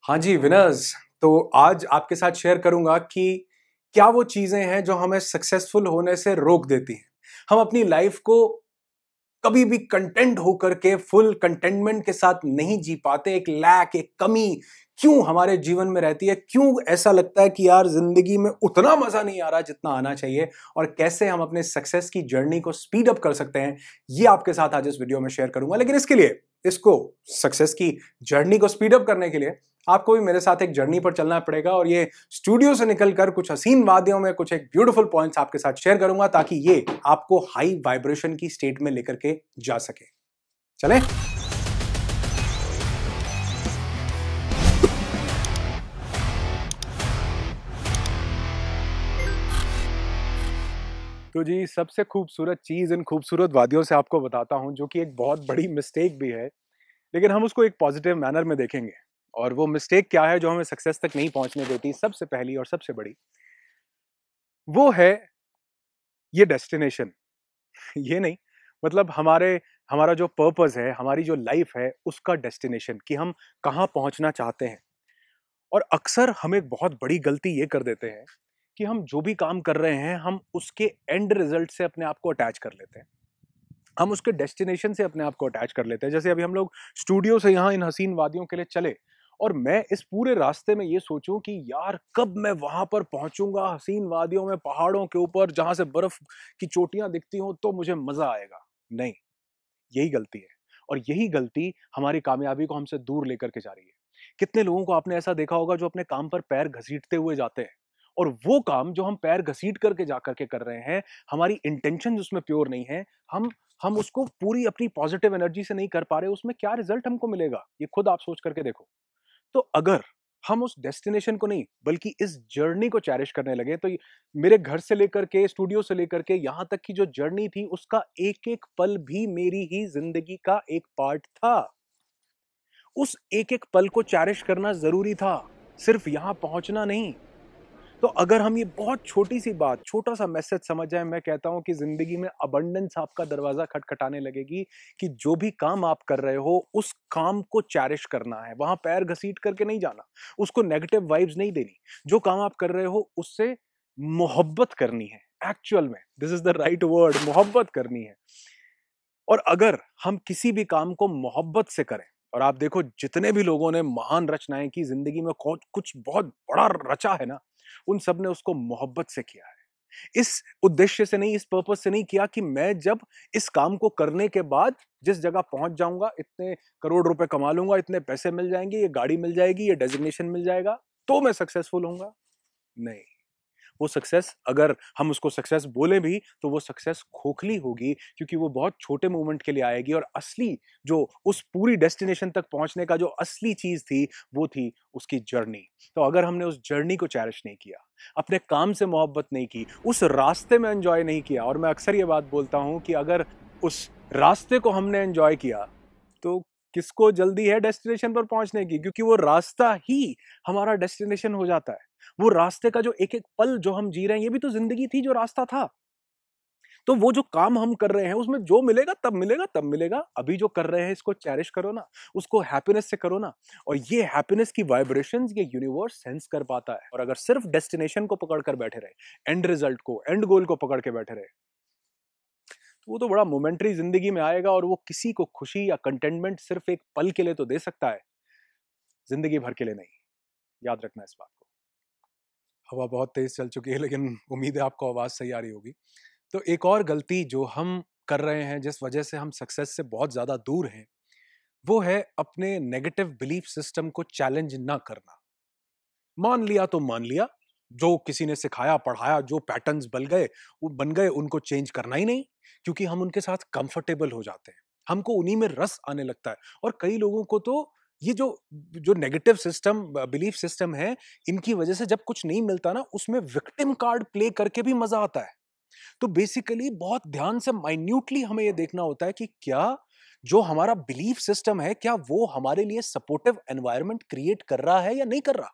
हाँ जी विनर्स। तो आज आपके साथ शेयर करूंगा कि क्या वो चीजें हैं जो हमें सक्सेसफुल होने से रोक देती हैं। हम अपनी लाइफ को कभी भी कंटेंट होकर के फुल कंटेनमेंट के साथ नहीं जी पाते। एक लैक, एक कमी क्यों हमारे जीवन में रहती है? क्यों ऐसा लगता है कि यार जिंदगी में उतना मजा नहीं आ रहा जितना आना चाहिए? और कैसे हम अपने सक्सेस की जर्नी को स्पीड अप कर सकते हैं, ये आपके साथ आज इस वीडियो में शेयर करूंगा। लेकिन इसके लिए, इसको सक्सेस की जर्नी को स्पीड अप करने के लिए आपको भी मेरे साथ एक जर्नी पर चलना पड़ेगा। और ये स्टूडियो से निकलकर कुछ हसीन वादियों में कुछ एक ब्यूटीफुल पॉइंट्स आपके साथ शेयर करूंगा, ताकि ये आपको हाई वाइब्रेशन की स्टेट में लेकर के जा सके। चलें? तो जी, सबसे खूबसूरत चीज इन खूबसूरत वादियों से आपको बताता हूं, जो कि एक बहुत बड़ी मिस्टेक भी है, लेकिन हम उसको एक पॉजिटिव मैनर में देखेंगे। और वो मिस्टेक क्या है जो हमें सक्सेस तक नहीं पहुंचने देती? सबसे पहली और सबसे बड़ी वो है ये डेस्टिनेशन। ये नहीं, मतलब हमारा जो पर्पस है, हमारी जो लाइफ है, उसका डेस्टिनेशन, कि हम कहाँ पहुंचना चाहते हैं। और अक्सर हम एक बहुत बड़ी गलती ये कर देते हैं कि हम जो भी काम कर रहे हैं, हम उसके एंड रिजल्ट से अपने आप को अटैच कर लेते हैं। हम उसके डेस्टिनेशन से अपने आप को अटैच कर लेते हैं। जैसे अभी हम लोग स्टूडियो से यहाँ इन हसीन वादियों के लिए चले, और मैं इस पूरे रास्ते में ये सोचूं कि यार कब मैं वहां पर पहुंचूंगा, हसीन वादियों में, पहाड़ों के ऊपर, जहां से बर्फ की चोटियां दिखती हो, तो मुझे मजा आएगा। नहीं, यही गलती है। और यही गलती हमारी कामयाबी को हमसे दूर लेकर के जा रही है। कितने लोगों को आपने ऐसा देखा होगा जो अपने काम पर पैर घसीटते हुए जाते हैं, और वो काम जो हम पैर घसीट करके जा करके कर रहे हैं, हमारी इंटेंशन उसमें प्योर नहीं है। हम उसको पूरी अपनी पॉजिटिव एनर्जी से नहीं कर पा रहे, उसमें क्या रिजल्ट हमको मिलेगा, ये खुद आप सोच करके देखो। तो अगर हम उस डेस्टिनेशन को नहीं, बल्कि इस जर्नी को चेरिश करने लगे, तो मेरे घर से लेकर के, स्टूडियो से लेकर के यहां तक की जो जर्नी थी, उसका एक एक पल भी मेरी ही जिंदगी का एक पार्ट था। उस एक एक पल को चेरिश करना जरूरी था, सिर्फ यहां पहुंचना नहीं। तो अगर हम ये बहुत छोटी सी बात, छोटा सा मैसेज समझ जाए, मैं कहता हूं कि जिंदगी में अबंडेंस आपका दरवाजा खटखटाने लगेगी। कि जो भी काम आप कर रहे हो, उस काम को चेरिश करना है, वहां पैर घसीट करके नहीं जाना, उसको नेगेटिव वाइब्स नहीं देनी। जो काम आप कर रहे हो उससे मोहब्बत करनी है। एक्चुअल में this is the right word, मोहब्बत करनी है। और अगर हम किसी भी काम को मोहब्बत से करें, और आप देखो जितने भी लोगों ने महान रचनाएं की जिंदगी में, कुछ बहुत बड़ा रचा है ना, उन सब ने उसको मोहब्बत से किया है। इस उद्देश्य से नहीं, इस पर्पस से नहीं किया कि मैं जब इस काम को करने के बाद जिस जगह पहुंच जाऊंगा, इतने करोड़ रुपए कमा लूंगा, इतने पैसे मिल जाएंगे, ये गाड़ी मिल जाएगी, ये डेजिग्नेशन मिल जाएगा, तो मैं सक्सेसफुल होऊंगा। नहीं, वो सक्सेस, अगर हम उसको सक्सेस बोले भी, तो वो सक्सेस खोखली होगी, क्योंकि वो बहुत छोटे मोमेंट के लिए आएगी। और असली जो उस पूरी डेस्टिनेशन तक पहुंचने का जो असली चीज थी, वो थी उसकी जर्नी। तो अगर हमने उस जर्नी को चेरिश नहीं किया, अपने काम से मोहब्बत नहीं की, उस रास्ते में एंजॉय नहीं किया, और मैं अक्सर ये बात बोलता हूं कि अगर उस रास्ते को हमने एंजॉय किया, तो किसको जल्दी है डेस्टिनेशन पर पहुंचने की? क्योंकि वो रास्ता ही हमारा डेस्टिनेशन हो जाता है। वो रास्ते का जो एक एक पल जो हम जी रहे हैं, ये भी तो जिंदगी थी, जो रास्ता था। तो वो जो काम हम कर रहे हैं, उसमें जो मिलेगा तब मिलेगा, तब मिलेगा। अभी जो कर रहे हैं, इसको चेरिश करो ना, उसको हैप्पीनेस से करो ना। और ये हैप्पीनेस की वाइब्रेशंस ये यूनिवर्स सेंस कर पाता है। और अगर सिर्फ डेस्टिनेशन को पकड़ कर बैठे रहे, एंड रिजल्ट को, एंड गोल को पकड़ के बैठे रहे, तो वो तो बड़ा मोमेंटरी जिंदगी में आएगा, और वो किसी को खुशी या कंटेनमेंट सिर्फ एक पल के लिए तो दे सकता है, जिंदगी भर के लिए नहीं। याद रखना इस बात को। हवा बहुत तेज चल चुकी है, लेकिन उम्मीद है आपको आवाज सही आ रही होगी। तो एक और गलती जो हम कर रहे हैं, जिस वजह से हम सक्सेस से बहुत ज्यादा दूर हैं, वो है अपने नेगेटिव बिलीफ सिस्टम को चैलेंज ना करना। मान लिया तो मान लिया, जो किसी ने सिखाया पढ़ाया, जो पैटर्न्स बन गए, उनको चेंज करना ही नहीं, क्योंकि हम उनके साथ कंफर्टेबल हो जाते हैं, हमको उन्हीं में रस आने लगता है। और कई लोगों को तो ये जो जो नेगेटिव सिस्टम, बिलीफ सिस्टम है, इनकी वजह से जब कुछ नहीं मिलता ना, उसमें विक्टिम कार्ड प्ले करके भी मजा आता है। तो बेसिकली बहुत ध्यान से, माइन्यूटली हमें यह देखना होता है कि क्या जो हमारा बिलीफ सिस्टम है, क्या वो हमारे लिए सपोर्टिव एनवायरनमेंट क्रिएट कर रहा है या नहीं कर रहा।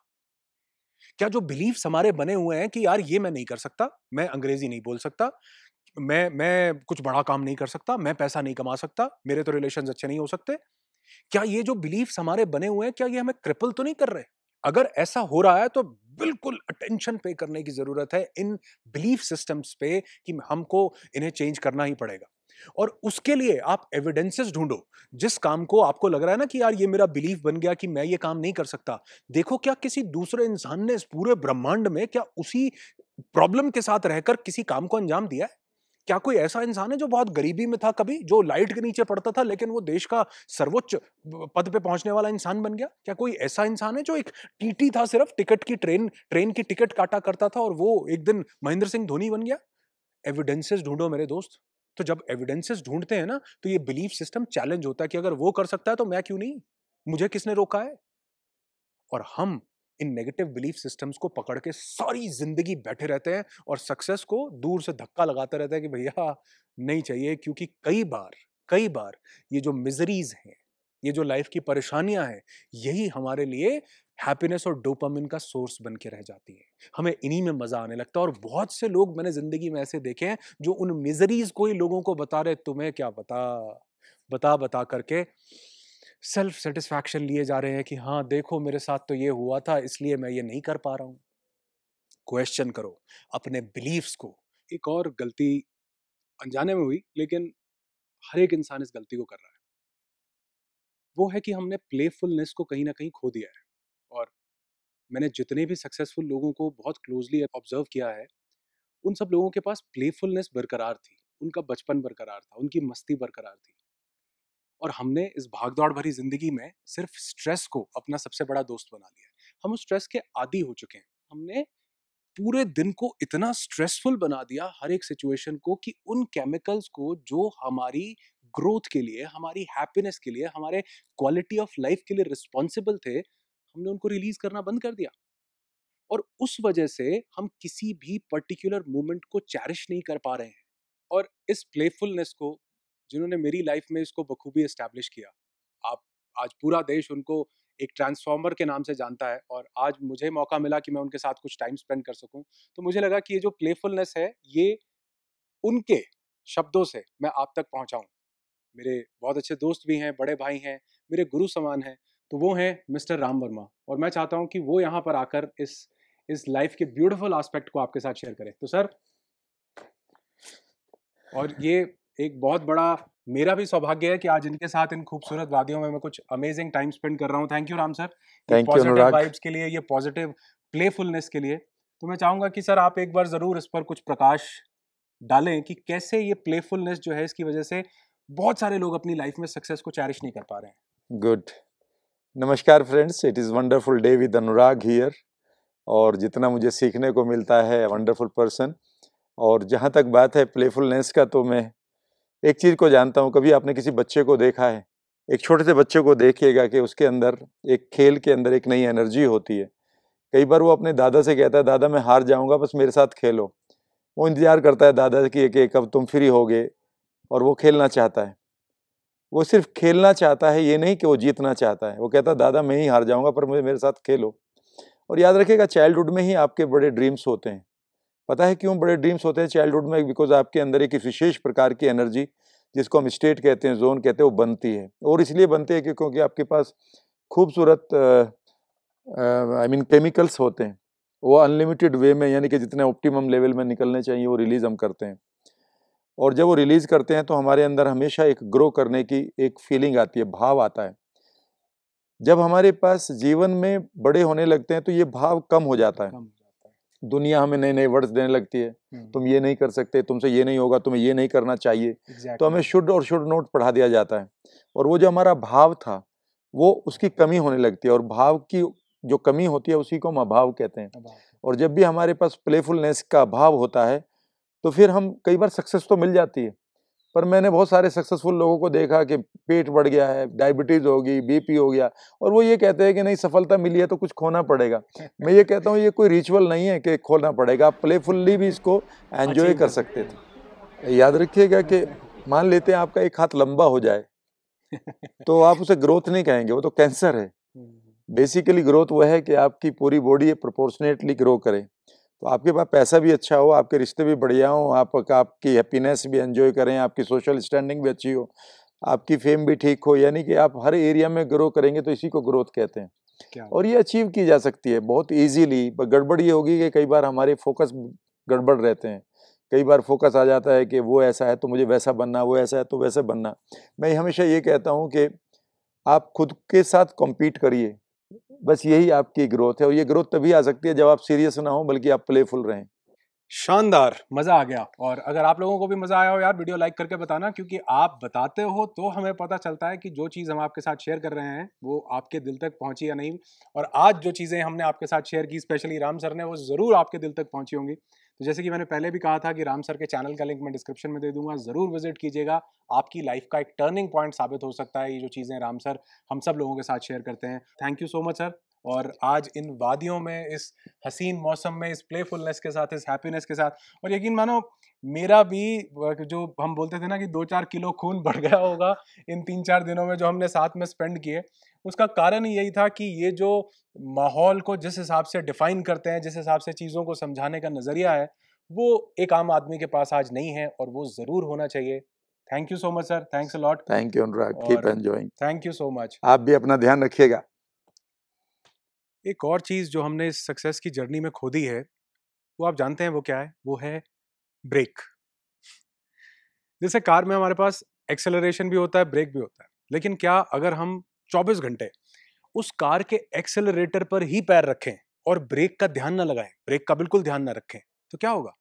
क्या जो बिलीफ्स हमारे बने हुए हैं कि यार ये मैं नहीं कर सकता, मैं अंग्रेजी नहीं बोल सकता, मैं कुछ बड़ा काम नहीं कर सकता, मैं पैसा नहीं कमा सकता, मेरे तो रिलेशंस अच्छे नहीं हो सकते, क्या ये जो बिलीफ्स हमारे बने हुए हैं, क्या ये हमें क्रिपल तो नहीं कर रहे? अगर ऐसा हो रहा है तो बिल्कुल अटेंशन पे करने की जरूरत है इन बिलीफ सिस्टम्स पे कि हमको इन्हें चेंज करना ही पड़ेगा। और उसके लिए आप एविडेंसेस ढूंढो। जिस काम को आपको लग रहा है ना कि यार ये मेरा बिलीफ बन गया कि मैं ये काम नहीं कर सकता, देखो क्या किसी दूसरे इंसान ने इस पूरे ब्रह्मांड में क्या उसी प्रॉब्लम के साथ रहकर किसी काम को अंजाम दिया है? क्या कोई ऐसा इंसान है जो बहुत गरीबी में था कभी, जो लाइट के नीचे पड़ता था, लेकिन वो देश का सर्वोच्च पद पे पहुंचने वाला इंसान बन गया? क्या कोई ऐसा इंसान है जो एक टीटी था, सिर्फ टिकट की ट्रेन की टिकट काटा करता था और वो एक दिन महेंद्र सिंह धोनी बन गया? एविडेंसेस ढूंढो मेरे दोस्त। तो जब एविडेंसेस ढूंढते हैं ना, तो ये बिलीफ सिस्टम चैलेंज होता है कि अगर वो कर सकता है तो मैं क्यों नहीं? मुझे किसने रोका है? और हम इन नेगेटिव बिलीफ सिस्टम्स को पकड़ के सारी जिंदगी बैठे रहते हैं और सक्सेस को दूर से धक्का लगाते रहते हैं कि भैया नहीं चाहिए, क्योंकि कई बार ये जो मिजरीज हैं, ये जो लाइफ की परेशानियां हैं, यही हमारे लिए हैप्पीनेस और डोपामिन का सोर्स बन के रह जाती है। हमें इन्हीं में मजा आने लगता है। और बहुत से लोग मैंने जिंदगी में ऐसे देखे हैं जो उन मिजरीज को ही लोगों को बता रहे, तुम्हें क्या बता बता बता करके सेल्फ सेटिस्फैक्शन लिए जा रहे हैं कि हाँ देखो मेरे साथ तो ये हुआ था इसलिए मैं ये नहीं कर पा रहा हूं। क्वेश्चन करो अपने बिलीफ्स को। एक और गलती अनजाने में हुई, लेकिन हर एक इंसान इस गलती को कर रहा है, वो है कि हमने प्लेफुलनेस को कहीं ना कहीं खो दिया है। और मैंने जितने भी सक्सेसफुल लोगों को बहुत क्लोजली ऑब्जर्व किया है, उन सब लोगों के पास प्लेफुलनेस बरकरार थी, उनका बचपन बरकरार था, उनकी मस्ती बरकरार थी। और हमने इस भागदौड़ भरी जिंदगी में सिर्फ स्ट्रेस को अपना सबसे बड़ा दोस्त बना लिया है। हम उस स्ट्रेस के आदी हो चुके हैं। हमने पूरे दिन को इतना स्ट्रेसफुल बना दिया, हर एक सिचुएशन को, कि उन केमिकल्स को जो हमारी ग्रोथ के लिए, हमारी हैप्पीनेस के लिए, हमारे क्वालिटी ऑफ लाइफ के लिए रिस्पॉन्सिबल थे, हमने उनको रिलीज करना बंद कर दिया। और उस वजह से हम किसी भी पर्टिकुलर मोमेंट को चैरिश नहीं कर पा रहे हैं। और इस प्लेफुलनेस को जिन्होंने मेरी लाइफ में इसको बखूबी एस्टैब्लिश किया, आप आज पूरा देश उनको एक ट्रांसफॉर्मर के नाम से जानता है, और आज मुझे मौका मिला कि मैं उनके साथ कुछ टाइम स्पेंड कर सकूं, तो मुझे लगा कि ये जो प्लेफुलनेस है, ये उनके शब्दों से मैं आप तक पहुंचाऊं। मेरे बहुत अच्छे दोस्त भी हैं, बड़े भाई हैं, मेरे गुरु समान हैं, तो वो हैं मिस्टर राम वर्मा। और मैं चाहता हूं कि वो यहाँ पर आकर इस लाइफ के ब्यूटीफुल एस्पेक्ट को आपके साथ शेयर करें। तो सर, और ये एक बहुत बड़ा मेरा भी सौभाग्य है कि आज इनके साथ इन खूबसूरत वादियों में मैं कुछ अमेजिंग टाइम स्पेंड कर रहा हूँ। थैंक यू राम सर, ये पॉजिटिव वाइब्स के लिए, ये पॉजिटिव प्लेफुलनेस के लिए। तो मैं चाहूंगा कि सर आप एक बार जरूर इस पर कुछ प्रकाश डालें कि कैसे ये प्लेफुलनेस जो है, इसकी वजह से बहुत सारे लोग अपनी लाइफ में सक्सेस को चैरिश नहीं कर पा रहे हैं। गुड, नमस्कार friends, it is wonderful day with Anurag here. और जितना मुझे सीखने को मिलता है, वंडरफुल पर्सन। और जहाँ तक बात है प्लेफुलनेस का, तो मैं एक चीज़ को जानता हूँ। कभी आपने किसी बच्चे को देखा है, एक छोटे से बच्चे को देखिएगा कि उसके अंदर एक खेल के अंदर एक नई एनर्जी होती है। कई बार वो अपने दादा से कहता है, दादा मैं हार जाऊँगा, बस मेरे साथ खेलो। वो इंतजार करता है दादा कि कब तुम फ्री होगे, और वो खेलना चाहता है। वो सिर्फ खेलना चाहता है, ये नहीं कि वो जीतना चाहता है। वो कहता है दादा मैं ही हार जाऊंगा, पर मुझे मेरे साथ खेलो। और याद रखिएगा, चाइल्डहुड में ही आपके बड़े ड्रीम्स होते हैं। पता है क्यों बड़े ड्रीम्स होते हैं चाइल्डहुड में? बिकॉज आपके अंदर एक विशेष प्रकार की एनर्जी, जिसको हम स्टेट कहते हैं, जोन कहते हैं, वो बनती है। और इसलिए बनती है क्योंकि आपके पास खूबसूरत केमिकल्स होते हैं। वो अनलिमिटेड वे में, यानी कि जितने ऑप्टिमम लेवल में निकलने चाहिए, वो रिलीज हम करते हैं। और जब वो रिलीज करते हैं तो हमारे अंदर हमेशा एक ग्रो करने की एक फीलिंग आती है, भाव आता है। जब हमारे पास जीवन में बड़े होने लगते हैं तो ये भाव कम हो जाता है। दुनिया हमें नए नए वर्ड्स देने लगती है, तुम ये नहीं कर सकते, तुमसे ये नहीं होगा, तुम्हें ये नहीं करना चाहिए। तो हमें शुड और शुड नोट पढ़ा दिया जाता है। और वो जो हमारा भाव था, वो उसकी कमी होने लगती है। और भाव की जो कमी होती है, उसी को हम अभाव कहते हैं। और जब भी हमारे पास प्लेफुलनेस का अभाव होता है, तो फिर हम कई बार सक्सेस तो मिल जाती है, पर मैंने बहुत सारे सक्सेसफुल लोगों को देखा कि पेट बढ़ गया है, डायबिटीज हो गई, बीपी हो गया, और वो ये कहते हैं कि नहीं, सफलता मिली है तो कुछ खोना पड़ेगा। मैं ये कहता हूँ, ये कोई रिचुअल नहीं है कि खोना पड़ेगा। आप प्लेफुल्ली भी इसको एंजॉय कर सकते थे। याद रखिएगा कि मान लेते हैं आपका एक हाथ लंबा हो जाए, तो आप उसे ग्रोथ नहीं कहेंगे, वो तो कैंसर है। बेसिकली ग्रोथ वो है कि आपकी पूरी बॉडी प्रोपोर्शनेटली ग्रो करे। तो आपके पास पैसा भी अच्छा हो, आपके रिश्ते भी बढ़िया हो, आपकी हैप्पीनेस भी एंजॉय करें, आपकी सोशल स्टैंडिंग भी अच्छी हो, आपकी फेम भी ठीक हो, यानी कि आप हर एरिया में ग्रो करेंगे, तो इसी को ग्रोथ कहते हैं। क्या और ये अचीव की जा सकती है बहुत इजीली। पर गड़बड़ ये होगी कि कई बार हमारे फोकस गड़बड़ रहते हैं। कई बार फोकस आ जाता है कि वो ऐसा है तो मुझे वैसा बनना, वो ऐसा है तो वैसे बनना। मैं हमेशा ये कहता हूँ कि आप खुद के साथ कॉम्पीट करिए, बस यही आपकी ग्रोथ है। और ये ग्रोथ तभी आ सकती है जब आप सीरियस ना हो बल्कि आप प्लेफुल रहें। शानदार, मजा आ गया। और अगर आप लोगों को भी मजा आया हो यार, वीडियो लाइक करके बताना, क्योंकि आप बताते हो तो हमें पता चलता है कि जो चीज़ हम आपके साथ शेयर कर रहे हैं वो आपके दिल तक पहुंची या नहीं। और आज जो चीज़ें हमने आपके साथ शेयर की, स्पेशली राम सर ने, वो ज़रूर आपके दिल तक पहुंची होंगी। तो जैसे कि मैंने पहले भी कहा था कि राम सर के चैनल का लिंक मैं डिस्क्रिप्शन में दे दूंगा, ज़रूर विजिट कीजिएगा। आपकी लाइफ का एक टर्निंग पॉइंट साबित हो सकता है ये जो चीज़ें राम सर हम सब लोगों के साथ शेयर करते हैं। Thank you so much sir. और आज इन वादियों में, इस हसीन मौसम में, इस प्लेफुलनेस के साथ, इस हैप्पीनेस के साथ, और यकीन मानो मेरा भी, जो हम बोलते थे ना कि 2-4 किलो खून बढ़ गया होगा इन 3-4 दिनों में जो हमने साथ में स्पेंड किए, उसका कारण ही यही था कि ये जो माहौल को जिस हिसाब से डिफाइन करते हैं, जिस हिसाब से चीज़ों को समझाने का नज़रिया है, वो एक आम आदमी के पास आज नहीं है, और वो ज़रूर होना चाहिए। Thank you so much sir, thanks a lot. Thank you Anurag, keep और enjoying. Thank you so much. आप भी अपना ध्यान रखिएगा। एक और चीज़ जो हमने इस सक्सेस की जर्नी में खो दी है, वो आप जानते हैं वो क्या है? वो है ब्रेक। जैसे कार में हमारे पास एक्सेलरेशन भी होता है, ब्रेक भी होता है, लेकिन क्या अगर हम 24 घंटे उस कार के एक्सेलरेटर पर ही पैर रखें और ब्रेक का ध्यान ना लगाएं, ब्रेक का बिल्कुल ध्यान ना रखें, तो क्या होगा?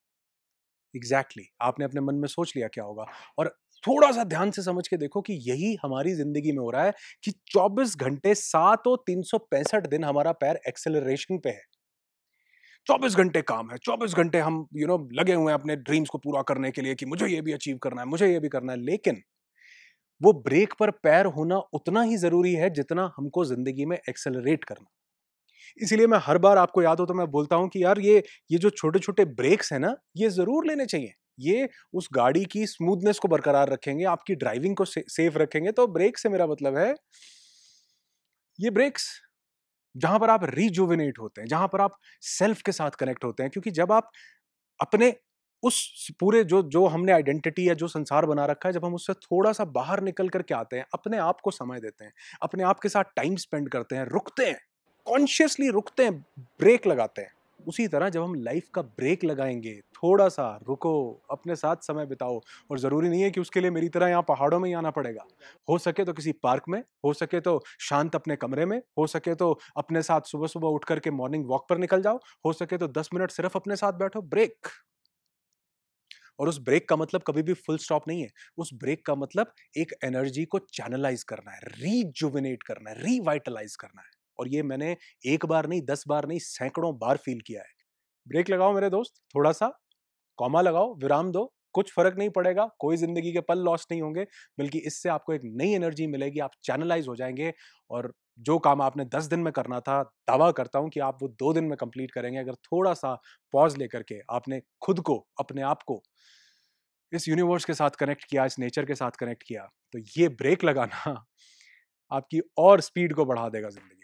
एग्जैक्टली आपने अपने मन में सोच लिया क्या होगा। और थोड़ा सा ध्यान से समझ के देखो कि यही हमारी जिंदगी में हो रहा है कि 24 घंटे 365 दिन हमारा पैर एक्सेलरेशन पे है। 24 घंटे काम है, 24 घंटे हम लगे हुए हैं अपने ड्रीम्स को पूरा करने के लिए कि मुझे ये भी अचीव करना है, मुझे ये भी करना है, लेकिन वो ब्रेक पर पैर होना उतना ही जरूरी है जितना हमको जिंदगी में एक्सेलरेट करना। इसीलिए मैं हर बार, आपको याद हो तो मैं बोलता हूं कि यार ये जो छोटे छोटे ब्रेक्स है ना, ये जरूर लेने चाहिए। ये उस गाड़ी की स्मूथनेस को बरकरार रखेंगे, आपकी ड्राइविंग को सेफ रखेंगे। तो ब्रेक से मेरा मतलब है ये ब्रेक्स जहां पर आप रिजुविनेट होते हैं, जहां पर आप सेल्फ के साथ कनेक्ट होते हैं। क्योंकि जब आप अपने उस पूरे जो जो हमने आइडेंटिटी या जो संसार बना रखा है, जब हम उससे थोड़ा सा बाहर निकल करके आते हैं, अपने आप को समय देते हैं, अपने आप के साथ टाइम स्पेंड करते हैं, रुकते हैं, कॉन्शियसली रुकते हैं, ब्रेक लगाते हैं, उसी तरह जब हम लाइफ का ब्रेक लगाएंगे, थोड़ा सा रुको, अपने साथ समय बिताओ। और जरूरी नहीं है कि उसके लिए मेरी तरह यहाँ पहाड़ों में ही आना पड़ेगा। हो सके तो किसी पार्क में, हो सके तो शांत अपने कमरे में, हो सके तो अपने साथ सुबह सुबह उठ करके मॉर्निंग वॉक पर निकल जाओ, हो सके तो 10 मिनट सिर्फ अपने साथ बैठो। ब्रेक। और उस ब्रेक का मतलब कभी भी फुल स्टॉप नहीं है। उस ब्रेक का मतलब एक एनर्जी को चैनलाइज करना है, रीजुविनेट करना है, रिवाइटलाइज करना है। और ये मैंने एक बार नहीं, 10 बार नहीं, सैकड़ों बार फील किया है। ब्रेक लगाओ मेरे दोस्त, थोड़ा सा कॉमा लगाओ, विराम दो। कुछ फर्क नहीं पड़ेगा, कोई जिंदगी के पल लॉस नहीं होंगे, बल्कि इससे आपको एक नई एनर्जी मिलेगी, आप चैनलाइज हो जाएंगे। और जो काम आपने 10 दिन में करना था, दावा करता हूं कि आप वो 2 दिन में कंप्लीट करेंगे, अगर थोड़ा सा पॉज लेकर के आपने खुद को, अपने आप को इस यूनिवर्स के साथ कनेक्ट किया, इस नेचर के साथ कनेक्ट किया। तो ये ब्रेक लगाना आपकी और स्पीड को बढ़ा देगा जिंदगी।